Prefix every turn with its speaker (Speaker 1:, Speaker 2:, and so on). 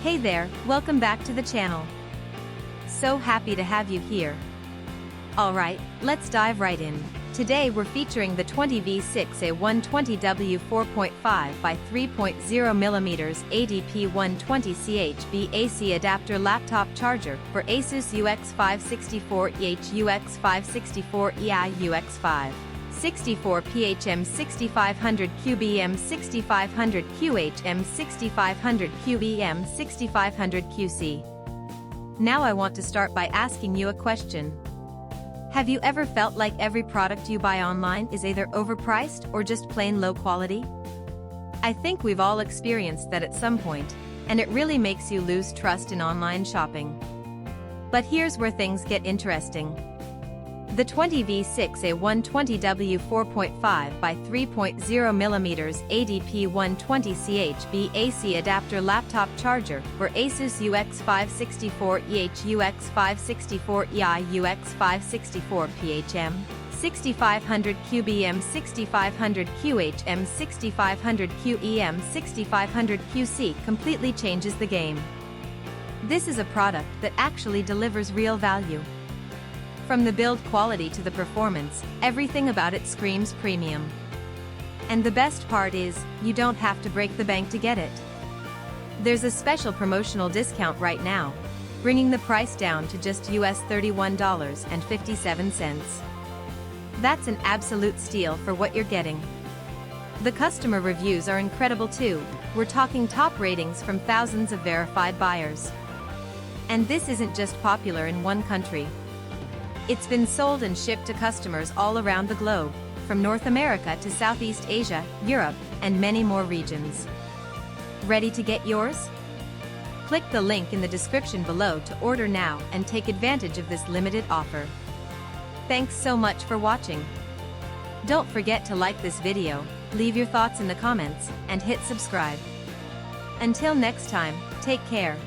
Speaker 1: Hey there, welcome back to the channel. So happy to have you here. Alright, let's dive right in. Today we're featuring the 120V6 A120W 4.5x3.0mm ADP-120CH AC adapter laptop charger for Asus UX564EH UX564EI UX5. 64PHM 6500QBM 6500QHM 6500QBM 6500QC. Now I want to start by asking you a question. Have you ever felt like every product you buy online is either overpriced or just plain low quality? I think we've all experienced that at some point, and it really makes you lose trust in online shopping. But here's where things get interesting. The 120V6 A120W 4.5x3.0mm ADP-120CH AC adapter laptop charger for Asus UX564EH UX564EI UX564PHM 6500QBM 6500QHM 6500QEM 6500QC completely changes the game. This is a product that actually delivers real value. From the build quality to the performance, everything about it screams premium. And the best part is, you don't have to break the bank to get it. There's a special promotional discount right now, bringing the price down to just US $31.57. That's an absolute steal for what you're getting. The customer reviews are incredible too. We're talking top ratings from thousands of verified buyers. And this isn't just popular in one country. It's been sold and shipped to customers all around the globe, from North America to Southeast Asia, Europe, and many more regions. Ready to get yours? Click the link in the description below to order now and take advantage of this limited offer. Thanks so much for watching. Don't forget to like this video, leave your thoughts in the comments, and hit subscribe. Until next time, take care.